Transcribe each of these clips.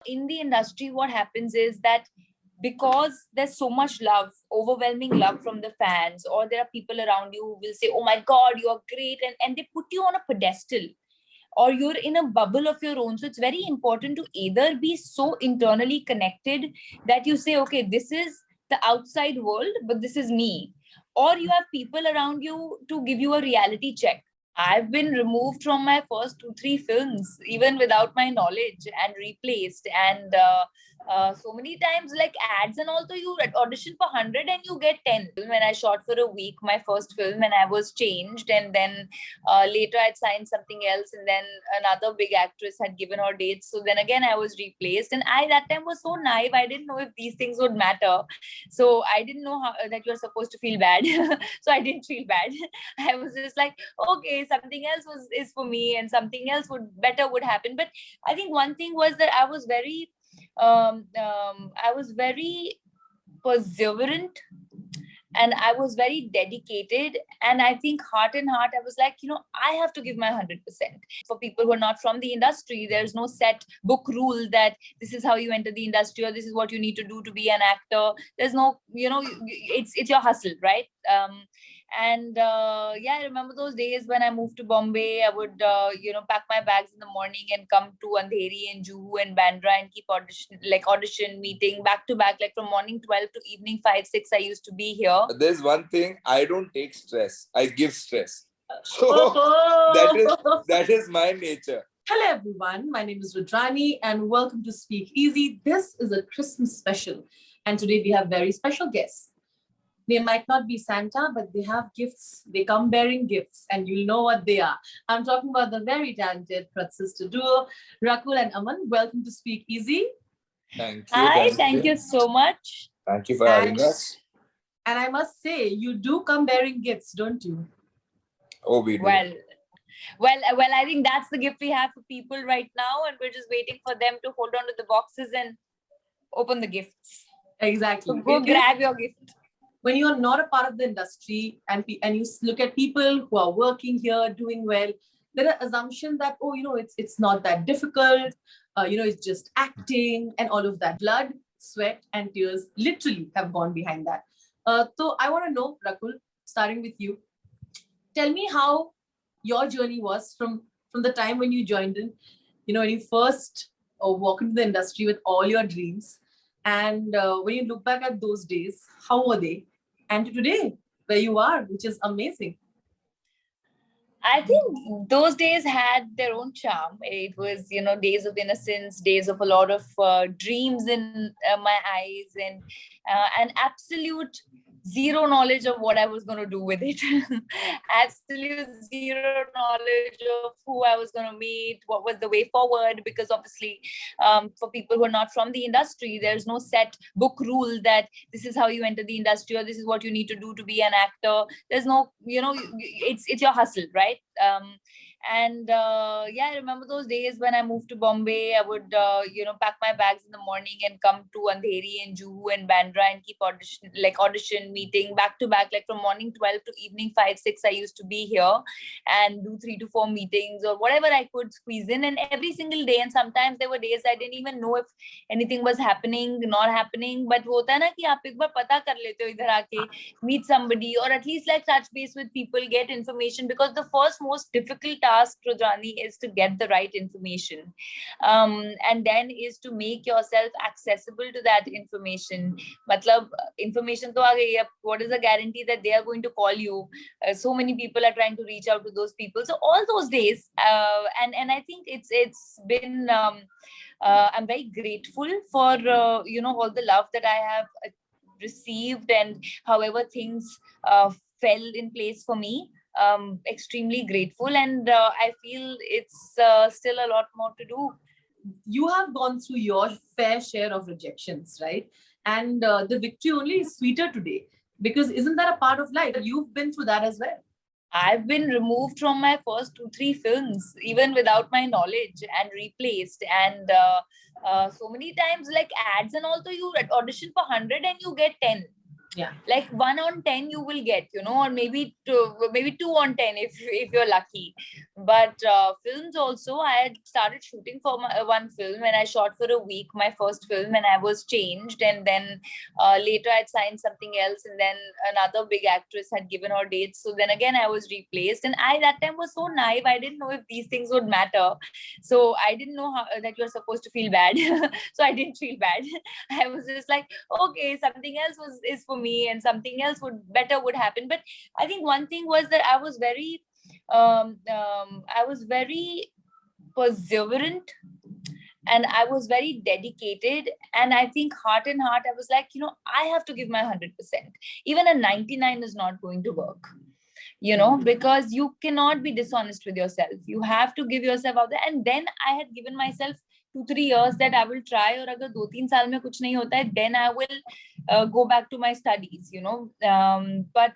In the industry, what happens is that because there's so much love, overwhelming love from the fans, or there are people around you who will say, oh my God, you're great. And they put you on a pedestal, or you're in a bubble of your own. So it's very important to either be so internally connected that you say, okay, this is the outside world, but this is me. Or you have people around you to give you a reality check. I've been removed from my first 2, 3 films, even without my knowledge, and replaced. And so many times, like ads and also, you audition for 100 and you get 10. When I shot for a week, my first film, and I was changed, and then later I'd signed something else, and then another big actress had given her dates. So then again, I was replaced. And I, that time, was so naive. I didn't know if these things would matter. So I didn't know that you're supposed to feel bad. So I didn't feel bad. I was just like, okay, something else is for me, and something else would happen. But I think one thing was that I was very perseverant, and I was very dedicated. And I think heart and heart, I was like, I have to give my 100%. For people who are not from the industry, there's no set book rule that this is how you enter the industry, or this is what you need to do to be an actor. There's no, it's your hustle, right? Yeah, I remember those days when I moved to Bombay. I would pack my bags in the morning and come to Andheri and Juhu and Bandra and keep audition meeting back to back, like from morning 12 to evening 5 6. I used to be here. There's one thing, I don't take stress, I give stress. So that is my nature. Hello everyone, my name is Rudrani and welcome to Speak Easy. This is a Christmas special, and today we have very special guests. They might not be Santa, but they have gifts. They come bearing gifts, and you'll know what they are. I'm talking about the very talented sister duo, Rakul and Aman. Welcome to Speak Easy. Thank you. Hi, thank you so much. Thank you for having us. And I must say, you do come bearing gifts, don't you? Oh, we do. Well, I think that's the gift we have for people right now, and we're just waiting for them to hold on to the boxes and open the gifts. Exactly. So go grab your gift. When you're not a part of the industry and you look at people who are working here, doing well, there are assumptions that, it's not that difficult, it's just acting and all of that. Blood, sweat, and tears literally have gone behind that. So I want to know, Rakul, starting with you, tell me how your journey was from the time when you joined in, when you first walked into the industry with all your dreams. And when you look back at those days, how were they? And to today, where you are, which is amazing. I think those days had their own charm. It was, days of innocence, days of a lot of dreams in my eyes, and an absolute zero knowledge of what I was going to do with it. Absolute zero knowledge of who I was going to meet, what was the way forward, because obviously for people who are not from the industry, there's no set book rule that this is how you enter the industry, or this is what you need to do to be an actor. There's no, it's your hustle, right? I remember those days when I moved to Bombay. I would pack my bags in the morning and come to Andheri and Juhu and Bandra and keep audition meeting back to back, like from morning 12 to evening 5 6. I used to be here and do 3 to 4 meetings or whatever I could squeeze in, and every single day. And sometimes there were days I didn't even know if anything was happening, not happening, but hota hai na ki aap ek baar pata kar lete ho idhar aake, meet somebody, or at least like touch base with people, get information, because the first most difficult task, Rudrani, is to get the right information, and then is to make yourself accessible to that information. Matlab, information to aa gayi, what is the guarantee that they are going to call you? So many people are trying to reach out to those people. So all those days, and I think it's been I'm very grateful for all the love that I have received, and however things fell in place for me. Extremely grateful, and I feel it's still a lot more to do. You have gone through your fair share of rejections, right? And the victory only is sweeter today, because isn't that a part of life? You've been through that as well. I've been removed from my first 2, 3 films, even without my knowledge, and replaced. And so many times, like ads and also, you audition for 100 and you get 10. Yeah. Like 1 on 10 you will get, or maybe 2 on 10 if you're lucky. But films also, I had started shooting for my one film, and I shot for a week, my first film, and I was changed. And then later I'd signed something else, and then another big actress had given her dates, so then again I was replaced. And I that time was so naive, I didn't know if these things would matter. So I didn't know that you're supposed to feel bad. So I didn't feel bad. I was just like, okay, something else is for me, and something else would happen. But I think one thing was that I was very perseverant, and I was very dedicated. And I think heart and heart, I was like, I have to give my 100%. Even a 99 is not going to work, because you cannot be dishonest with yourself. You have to give yourself out there. And then I had given myself 2-3 years that I will try, और अगर 2-3 साल में कुछ नहीं होता है, then I will go back to my studies, but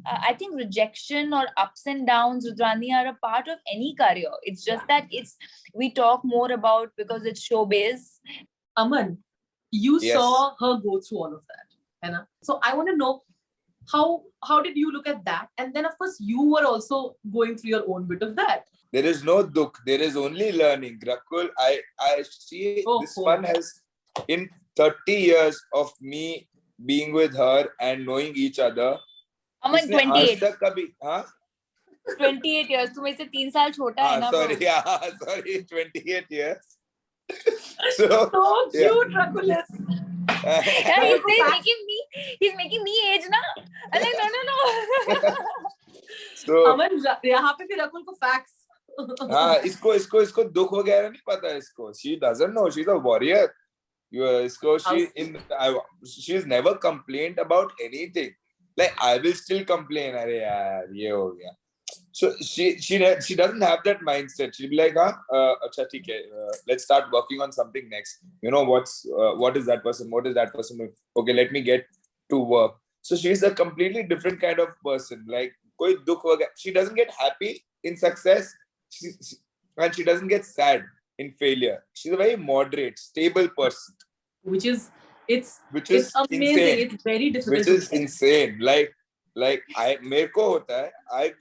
I think rejection or ups and downs, Rudrani, are a part of any career. It's just that we talk more about because it's showbiz. Aman, you Yes. saw her go through all of that, Anna. So I want to know how did you look at that? And then of course you were also going through your own bit of that. There is no dukh. There is only learning. Rakul, I see this one has, in 30 years of me being with her and knowing each other. Aman, 28. 28 years. तुम इससे 3 साल छोटा है ना? Sorry, 28 years. So cute, Rakul is. He's making me age, na? I'm like, no. So Aman, यहाँ पे भी Rakul को facts. इसको दुख वगैरह नहीं पता इसको. She doesn't know. She's a warrior. She's never complained about anything. Like, I will still complain. Arey yaar, ye ho gaya. So she doesn't have that mindset. She'll be like, acha, theek hai, let's start working on something next. What is that person? What is that person? Okay, let me get to work. So she's a completely different kind of person. Like, koi dukh wagera. She doesn't get happy in success, and she doesn't get sad in failure. She's a very moderate, stable person. Which is amazing. Insane. It's very difficult. Which is insane. Like मेरे को होता है, I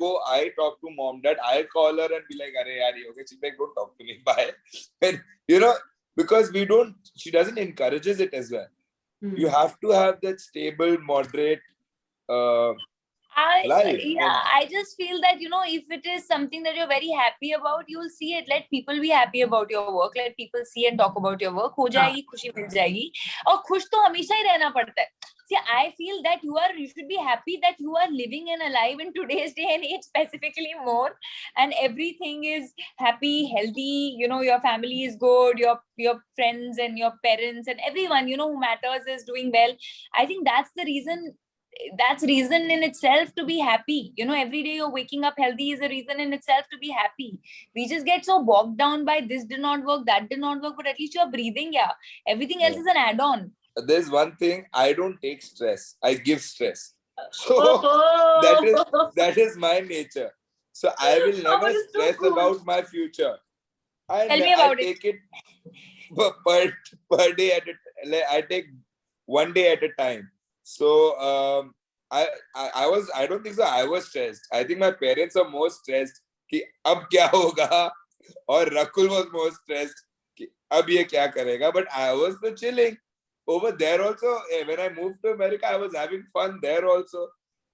talk to mom, dad, I call her and be like, अरे यार ये okay, she's like, don't talk to me, bye. And because she doesn't encourages it as well. You have to have that stable, moderate life. I just feel that, if it is something that you're very happy about, you'll see it. Let people be happy about your work. Let people see and talk about your work. हो जाएगी, खुशी मिल जाएगी. और खुश तो हमेशा ही रहना पड़ता है. See, I feel that you should be happy that you are living and alive in today's day and age, specifically more, and everything is happy, healthy. Your family is good, your friends and your parents and everyone, who matters is doing well. I think that's the reason. That's reason in itself to be happy. Every day you're waking up healthy is a reason in itself to be happy. We just get so bogged down by this did not work, that did not work, but at least you're breathing. Yeah, everything else is an add-on. There's one thing, I don't take stress, I give stress. So that is my nature. So I will never stress about my future. Tell me about take it per day I take one day at a time. So I don't think so I was stressed. I think my parents are more stressed कि अब क्या होगा, और Rakul was more stressed कि अब ये क्या करेगा. But I was so chilling. Over there also, when I moved to America, I was having fun there also.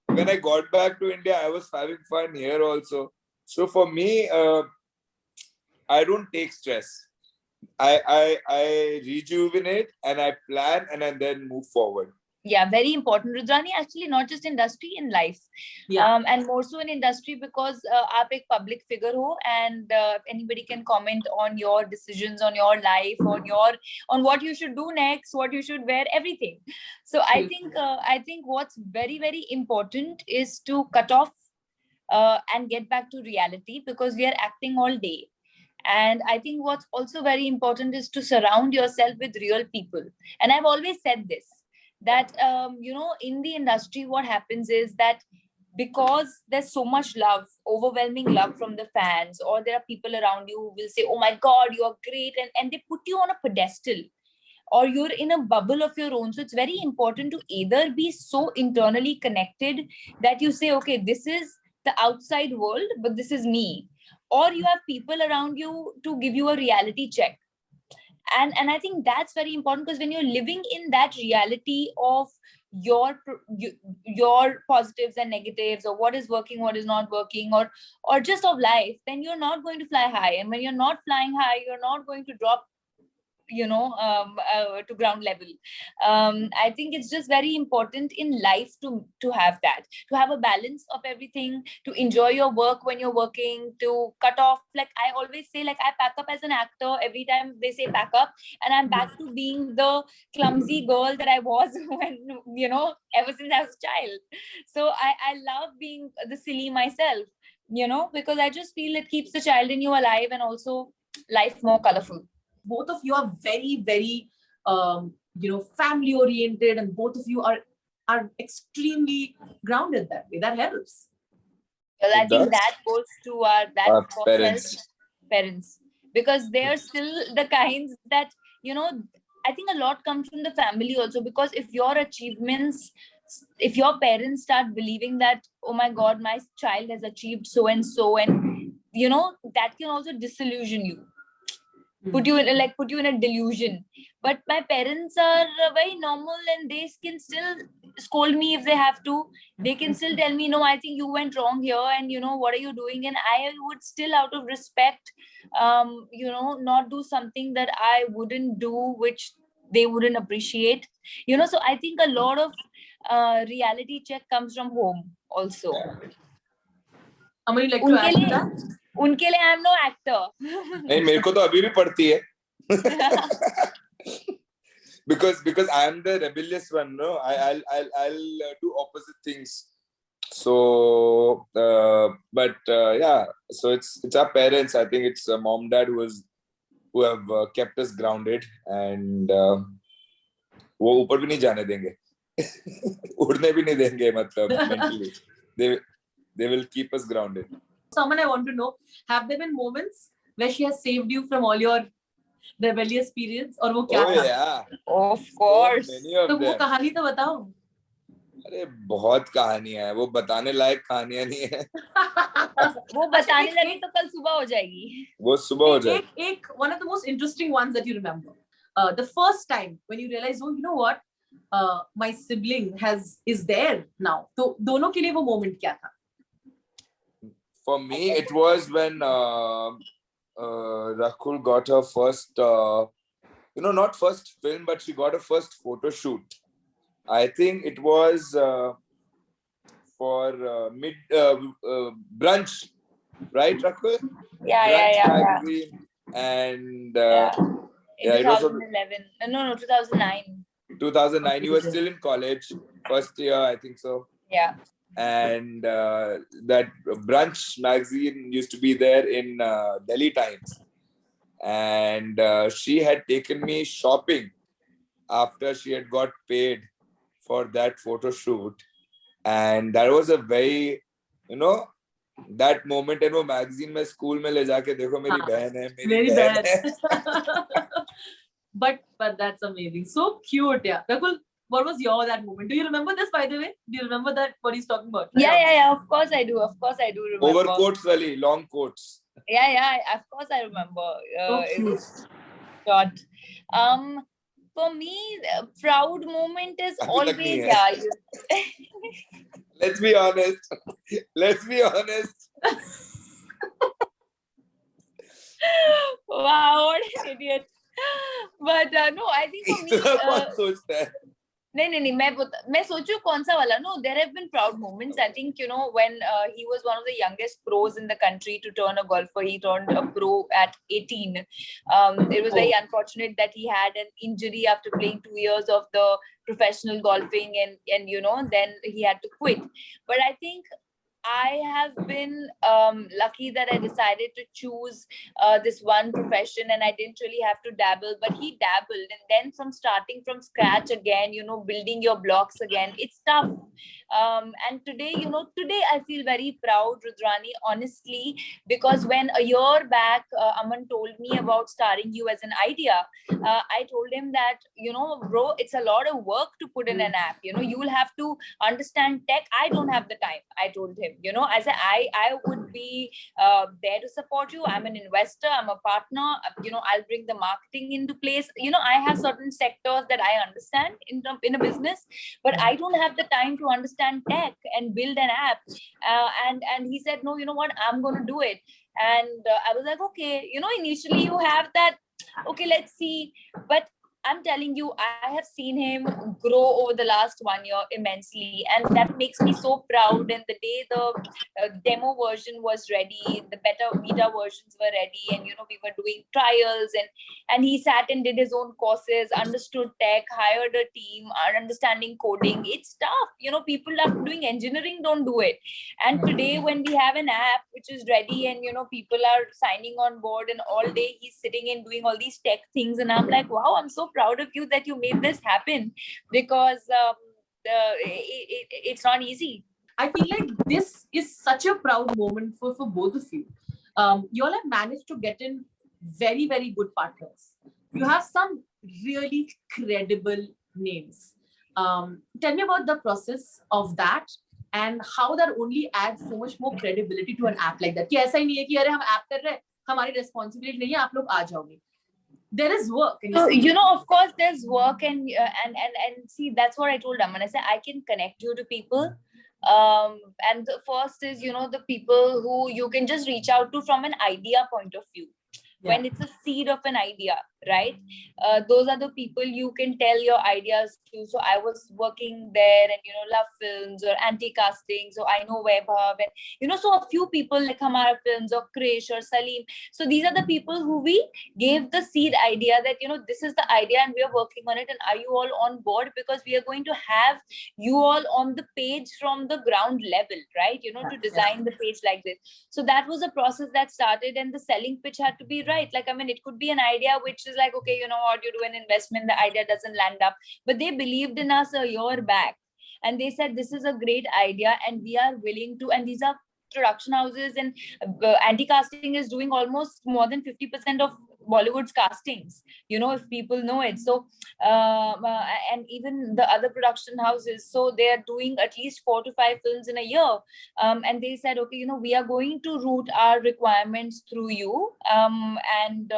When I got back to India, I was having fun here also. So for me, I don't take stress. I rejuvenate and I plan and then move forward. Yeah, very important, Rudrani. Actually, not just industry, in life. Yeah. And more so in industry, because aap ek public figure ho, and anybody can comment on your decisions, on your life, on what you should do next, what you should wear, everything. So I think what's very, very important is to cut off and get back to reality, because we are acting all day. And I think what's also very important is to surround yourself with real people. And I've always said this, that in the industry, what happens is that because there's so much love, overwhelming love from the fans, or there are people around you who will say, oh my God, you're great, and they put you on a pedestal, or you're in a bubble of your own. So it's very important to either be so internally connected that you say, okay, this is the outside world, but this is me, or you have people around you to give you a reality check. And I think that's very important, because when you're living in that reality of your your positives and negatives, or what is working, what is not working, or just of life, then you're not going to fly high. And when you're not flying high, you're not going to drop to ground level. I think it's just very important in life to have that, to have a balance of everything, to enjoy your work when you're working, to cut off, like I always say, like I pack up as an actor every time they say pack up, and I'm back to being the clumsy girl that I was when, ever since I was a child. So I love being the silly myself, because I just feel it keeps the child in you alive, and also life more colorful. Both of you are very, very, family oriented, and both of you are extremely grounded that way. That helps. Well, I think that goes to our parents, because they are still the kinds that, I think a lot comes from the family also, because if your achievements, if your parents start believing that, oh my God, my child has achieved so and so, and that can also disillusion you, put you in a delusion. But my parents are very normal, and they can still scold me if they have to. They can still tell me, no, I think you went wrong here, and what are you doing? And I would still, out of respect, not do something that I wouldn't do, which they wouldn't appreciate. So I think a lot of reality check comes from home also. Aman, you like to add to that? उनके लिए I am no actor. नहीं, मेरे को तो अभी भी पड़ती है. because I am the rebellious one, no. I'll do opposite things. So yeah, so it's our parents. I think it's mom, dad who have kept us grounded, and वो ऊपर भी नहीं जाने देंगे. उड़ने भी नहीं देंगे, मतलब mentally. They will keep us grounded. Someone I want to know, have there been moments where she has saved you from all your rebellious periods, और वो क्या था? Yeah, of course. तो वो कहानी तो बताओ. अरे बहुत कहानियां है, वो बताने लायक कहानियां नहीं है. वो बताने लगे तो कल सुबह हो जाएगी. वो सुबह हो जाएगी. एक one of the most interesting ones that you remember, the first time when you realize, oh, you know what, my sibling is there now. तो दोनों के लिए वो moment क्या था? For me, it was when Rakul got her first, not first film, but she got her first photo shoot. I think it was for Brunch, right, Rakul? Yeah. And in 2011. No, 2009. 2009, you were still in college, first year, I think so. Yeah. And that Brunch magazine used to be there in Delhi Times, and she had taken me shopping after she had got paid for that photo shoot, and that was a very, that moment. And वो magazine में school में ले जाके देखो मेरी बहन है, मेरी बहन है. But that's amazing, so cute. Yeah, Rakul, what was that moment? Do you remember this, by the way? Do you remember that, what he's talking about? Yeah. Of course I do remember. Overcoats, wali, long coats. Yeah. Of course I remember. It was short. For me, proud moment is always Let's be honest. Wow, what an idiot. But no, I think for me, नहीं मैं सोचू कौन सा वाला. No, there have been proud moments. I think when he was one of the youngest pros in the country to turn a golfer. He turned a pro at 18. It was very unfortunate that he had an injury after playing 2 years of the professional golfing, and then he had to quit. But I think I have been lucky that I decided to choose this one profession, and I didn't really have to dabble, but he dabbled. And then from starting from scratch again, building your blocks again, it's tough. And today, today I feel very proud, Rudrani, honestly, because when a year back, Aman told me about starting you as an idea, I told him that, bro, it's a lot of work to put in an app. You will have to understand tech. I don't have the time, I told him. I said I would be there to support you. I'm an investor, I'm a partner. I'll bring the marketing into place. I have certain sectors that I understand in a business, but I don't have the time to understand tech and build an app. And he said, no, you know what, I'm going to do it. And I was like, okay. Initially you have that, okay, let's see. But I'm telling you, I have seen him grow over the last 1 year immensely, and that makes me so proud. And the day the demo version was ready, the beta versions were ready, and we were doing trials, and he sat and did his own courses, understood tech, hired a team, understanding coding. It's tough. People are doing engineering, don't do it. And today, when we have an app which is ready, and people are signing on board, and all day he's sitting and doing all these tech things, and I'm like, wow, I'm so proud of you that you made this happen, because it's not easy. I feel like this is such a proud moment for both of you. You all have managed to get in very, very good partners. You have some really credible names. Tell me about the process of that and how that only adds so much more credibility to an app like that. कि ऐसा ही नहीं है कि अरे हम app कर रहे हैं, हमारी responsibility नहीं है, आप लोग आ जाओगे. There is work. So, of course, there's work, and see, that's what I told Aman. I said I can connect you to people. And the first is, the people who you can just reach out to from an idea point of view. Yeah. When it's a seed of an idea, right? Those are the people you can tell your ideas to. So I was working there, and Love Films or Anti-Casting. So I know Vaibhav, and so a few people like Hamara Films or Krish or Salim. So these are the people who we gave the seed idea that this is the idea and we are working on it, and are you all on board? Because we are going to have you all on the page from the ground level, right? To design the page like this. So that was a process that started, and the selling pitch had to be right. Like, I mean, it could be an idea which is like, okay, you know what, you do an investment, the idea doesn't land up, but they believed in us a year back, and they said this is a great idea and we are willing to. And these are production houses, and Anti-Casting is doing almost more than 50% of Bollywood's castings, if people know it. So and even the other production houses, so they are doing at least 4 to 5 films in a year, and they said, okay, we are going to route our requirements through you, and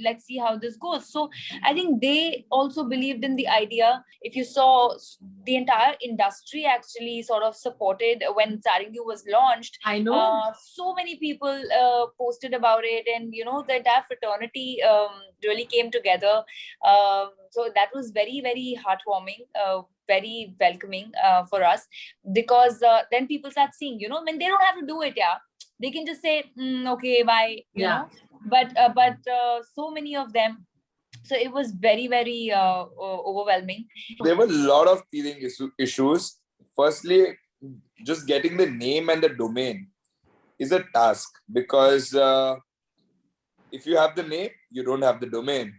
let's see how this goes. So I think they also believed in the idea. If you saw, the entire industry actually sort of supported when Starring You was launched. I know. So many people posted about it, and the entire fraternity really came together. So that was very, very heartwarming, very welcoming for us, because then people start seeing, when they don't have to do it, they can just say, okay, bye, you know. But so many of them. So it was very, very overwhelming. There were a lot of teething issues. Firstly, just getting the name and the domain is a task, because if you have the name, you don't have the domain.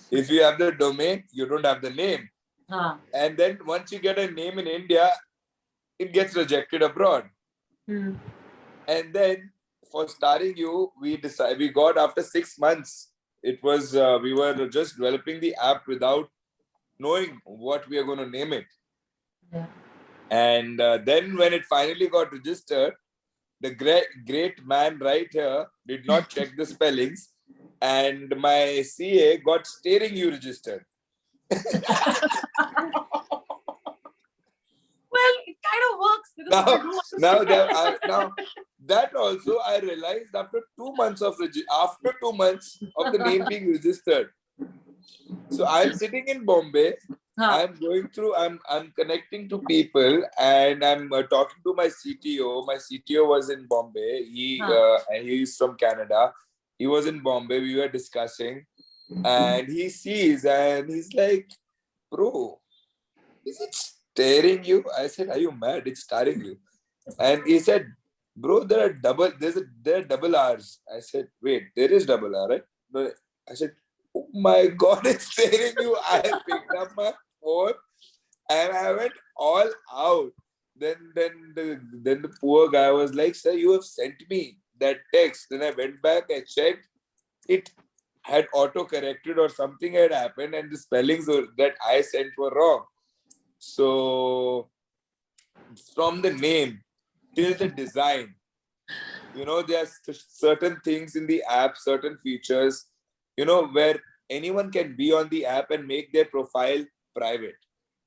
If you have the domain, you don't have the name. And then once you get a name in India, it gets rejected abroad. And then for Starring You, we got after 6 months. It was, we were just developing the app without knowing what we are going to name it. And then when it finally got registered, the great man right here did not check the spellings, and my CA got Starring You registered. Well, it kind of works. Now that also I realized after 2 months of the name being registered. So I'm sitting in Bombay. I'm going through, I'm connecting to people, and I'm talking to my CTO. My CTO was in Bombay. He's from Canada. He was in Bombay. We were discussing, and he sees, and he's like, bro, is it Starring You? I said, are you mad? It's Starring You. And he said, bro, there are double R's. I said, wait, there is double R, right? But I said, oh my God, it's telling you. I picked up my phone and I went all out. Then the poor guy was like, sir, you have sent me that text. Then I went back, I checked, it had auto-corrected or something had happened and the spellings that I sent were wrong. So from the name till the design, there are certain things in the app, certain features, where anyone can be on the app and make their profile private.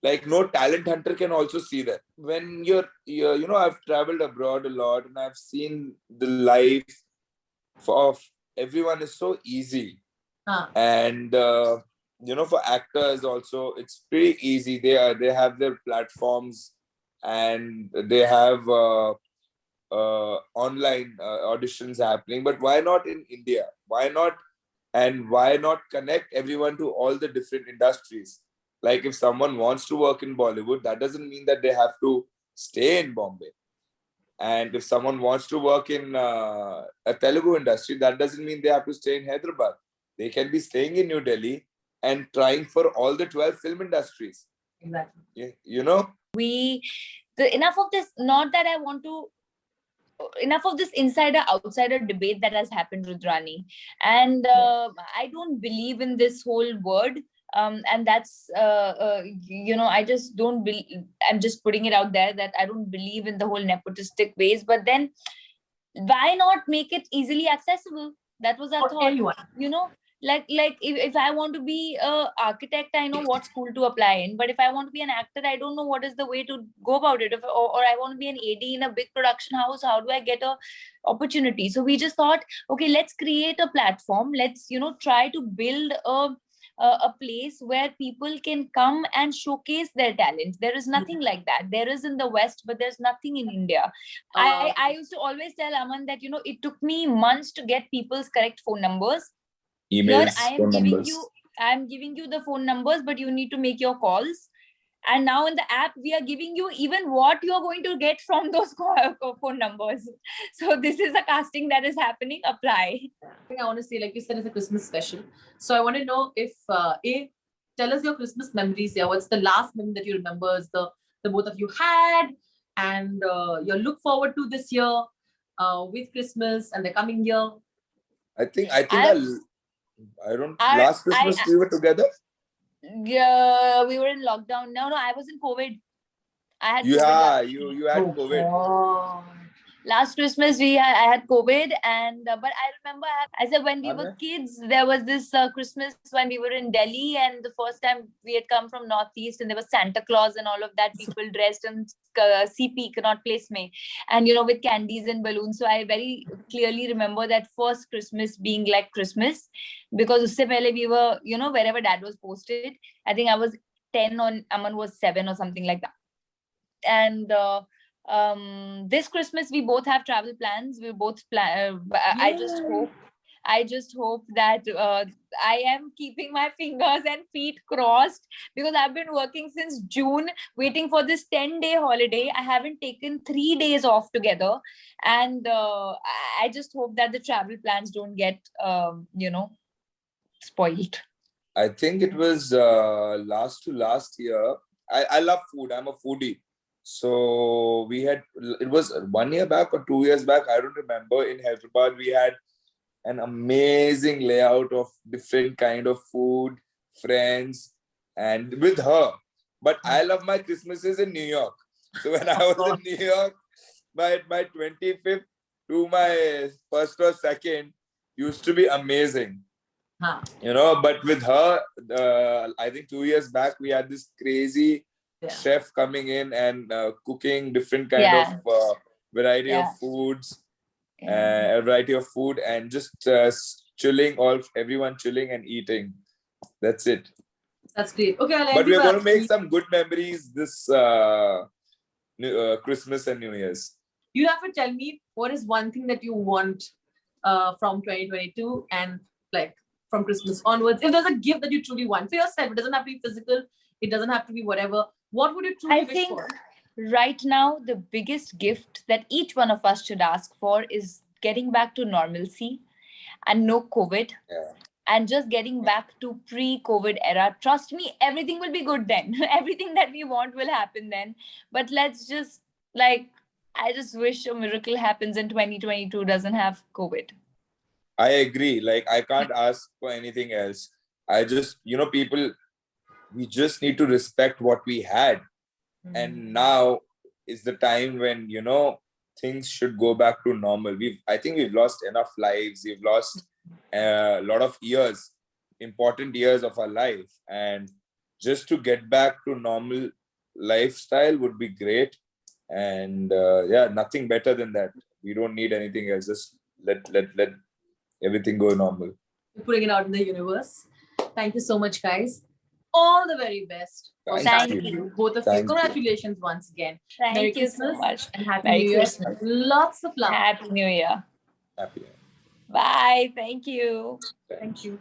Like no talent hunter can also see that. When I've traveled abroad a lot and I've seen the life of everyone is so easy. And, for actors also, it's pretty easy. They have their platforms and they have online auditions happening. But why not in India? Why not? And why not connect everyone to all the different industries? Like if someone wants to work in Bollywood, that doesn't mean that they have to stay in Bombay. And if someone wants to work in a Telugu industry, that doesn't mean they have to stay in Hyderabad. They can be staying in New Delhi and trying for all the 12 film industries. Exactly. Enough of this, not that I want to, enough of this insider-outsider debate that has happened, Rudrani. And I don't believe in this whole word. And that's, I just don't believe, I'm just putting it out there that I don't believe in the whole nepotistic ways. But then why not make it easily accessible? That was our thought. Anyone. Like if I want to be an architect, I know what school to apply in. But if I want to be an actor, I don't know what is the way to go about it. Or I want to be an AD in a big production house, how do I get a opportunity? So we just thought, okay, let's create a platform. Let's, try to build a place where people can come and showcase their talents. There is nothing like that. There is in the West, but there's nothing in India. I used to always tell Aman that, it took me months to get people's correct phone numbers. Emails, here I'm giving you the phone numbers, but you need to make your calls. And now in the app, we are giving you even what you're going to get from those phone numbers. So this is a casting that is happening. Apply. I think I want to say, like you said, it's a Christmas special. So I want to know if, tell us your Christmas memories here. What's the last memory that you remember is the both of you had and you look forward to this year with Christmas and the coming year? Last Christmas we were together. Yeah, we were in lockdown. No, I was in COVID. I had COVID. You had COVID. Oh. Last Christmas I had COVID, and but I remember I said when we were kids, there was this Christmas when we were in Delhi, and the first time we had come from Northeast, and there was Santa Claus and all of that. People dressed in CP, cannot place me, and with candies and balloons. So I very clearly remember that first Christmas being like Christmas, because usse pehle we were wherever Dad was posted. I think I was 10 and Aman was 7 or something like that, and. This Christmas we both have travel plans. We both plan. I just hope that I am keeping my fingers and feet crossed, because I've been working since June, waiting for this 10-day holiday. I haven't taken 3 days off together, and I just hope that the travel plans don't get spoiled. I think it was last year. I love food. I'm a foodie. So it was 1 year back or 2 years back, I don't remember. In Hyderabad, we had an amazing layout of different kind of food, friends, and with her. But I love my Christmases in New York. So when I was in New York, my 25th to my 1st or 2nd used to be amazing. But with her, I think 2 years back, we had this crazy chef coming in and cooking different kind of variety of foods, a variety of food, and just chilling, everyone chilling and eating. That's it. That's great. Okay, but we're going to make some good memories this Christmas and New Year's. You have to tell me what is one thing that you want from 2022 and like from Christmas onwards. If there's a gift that you truly want for yourself, it doesn't have to be physical. It doesn't have to be whatever. What would you truly wish for? Right now, the biggest gift that each one of us should ask for is getting back to normalcy and no COVID. Yeah. And just getting back to pre-COVID era. Trust me, everything will be good then. Everything that we want will happen then. But let's just I just wish a miracle happens in 2022 doesn't have COVID. I agree. Like, I can't ask for anything else. I just, people, we just need to respect what we had. And now is the time when, things should go back to normal. I think we've lost enough lives. We've lost a lot of years, important years of our life. And just to get back to normal lifestyle would be great. And nothing better than that. We don't need anything else. Just let everything go normal. Putting it out in the universe. Thank you so much, guys. All the very best. Thank you. Both of you. Congratulations once again. Thank Merry you Christmas so much. and Happy Merry New Year. Christmas. Lots of love. Happy New Year. Happy. Bye. Thank you. Thank you.